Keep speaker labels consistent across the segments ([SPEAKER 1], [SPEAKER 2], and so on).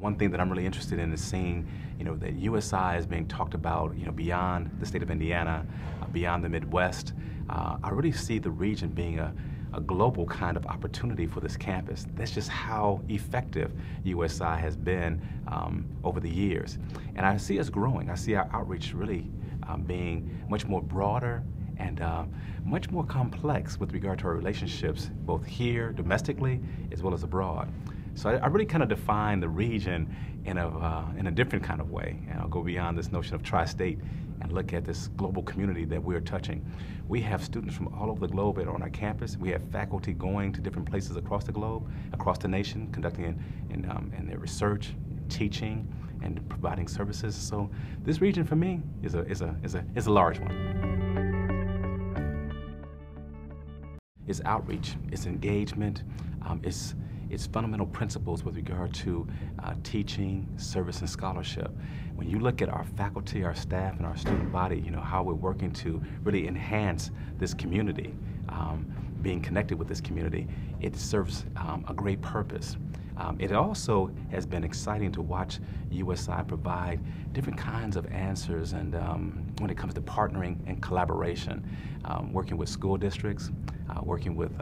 [SPEAKER 1] One thing that I'm really interested in is seeing, that USI is being talked about, beyond the state of Indiana, beyond the Midwest. I really see the region being a global kind of opportunity for this campus. That's just how effective USI has been over the years. And I see us growing. I see our outreach really being much more broader and much more complex with regard to our relationships, both here domestically as well as abroad. So I really kind of define the region in a different kind of way. And I'll go beyond this notion of tri-state and look at this global community that we're touching. We have students from all over the globe on our campus. We have faculty going to different places across the globe, across the nation, conducting in their research, teaching, and providing services. So this region for me is a large one. It's outreach, it's engagement, it's fundamental principles with regard to teaching, service, and scholarship. When you look at our faculty, our staff, and our student body, how we're working to really enhance this community, being connected with this community, it serves a great purpose. It also has been exciting to watch USI provide different kinds of answers and when it comes to partnering and collaboration, working with school districts, working with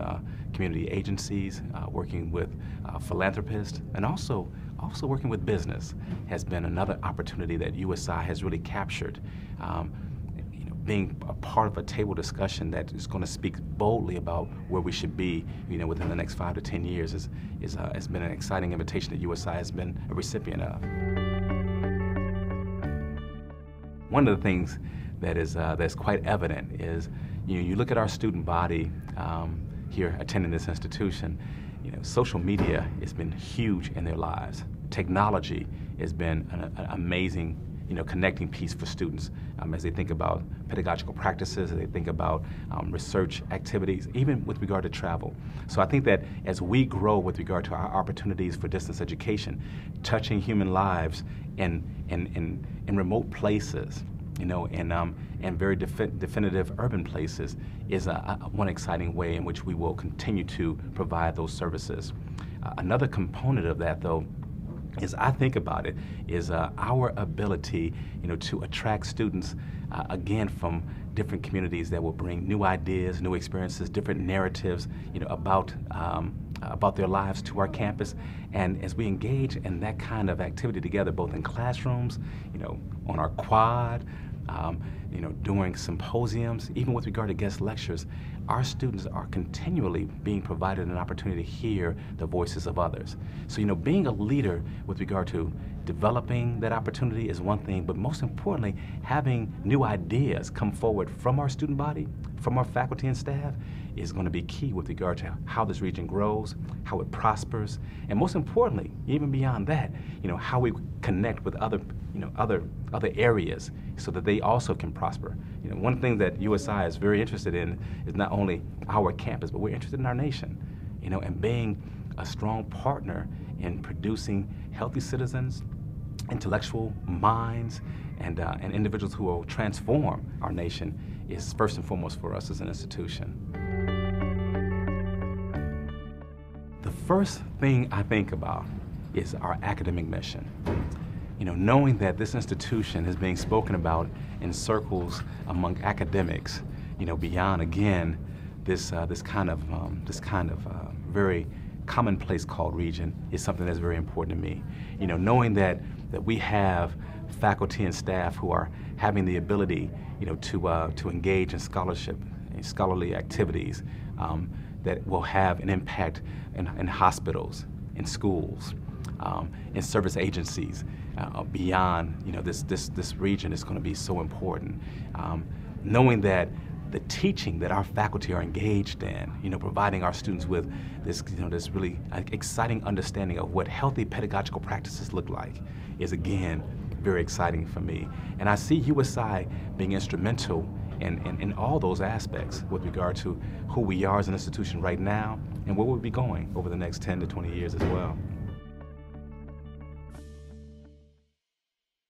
[SPEAKER 1] community agencies, working with philanthropists, and also working with business has been another opportunity that USI has really captured. Being a part of a table discussion that is going to speak boldly about where we should be, within the next 5 to 10 years has been an exciting invitation that USI has been a recipient of. One of the things that is that's quite evident is, you look at our student body here attending this institution. Social media has been huge in their lives. Technology has been an amazing connecting piece for students as they think about pedagogical practices, as they think about research activities, even with regard to travel. So I think that as we grow with regard to our opportunities for distance education, touching human lives in remote places, and very definitive urban places is one exciting way in which we will continue to provide those services. Another component of that, though, as I think about it, is our ability, to attract students, again, from different communities that will bring new ideas, new experiences, different narratives, about their lives to our campus. And as we engage in that kind of activity together, both in classrooms, on our quad, during symposiums, even with regard to guest lectures, our students are continually being provided an opportunity to hear the voices of others. So, being a leader with regard to developing that opportunity is one thing, but most importantly, having new ideas come forward from our student body, from our faculty and staff, is going to be key with regard to how this region grows, how it prospers, and most importantly, even beyond that, how we connect with other areas so that they also can prosper. One thing that USI is very interested in is not only our campus, but we're interested in our nation, and being a strong partner in producing healthy citizens, intellectual minds, and individuals who will transform our nation is first and foremost for us as an institution. The first thing I think about is our academic mission. Knowing that this institution is being spoken about in circles among academics, beyond, again, this kind of very commonplace called region is something that's very important to me. Knowing that we have faculty and staff who are having the ability, to engage in scholarship and scholarly activities that will have an impact in hospitals, in schools, in service agencies, beyond this region is going to be so important. Knowing that the teaching that our faculty are engaged in, providing our students with this really exciting understanding of what healthy pedagogical practices look like is, again, very exciting for me. And I see USI being instrumental in all those aspects with regard to who we are as an institution right now and where we'll be going over the next 10 to 20 years as well.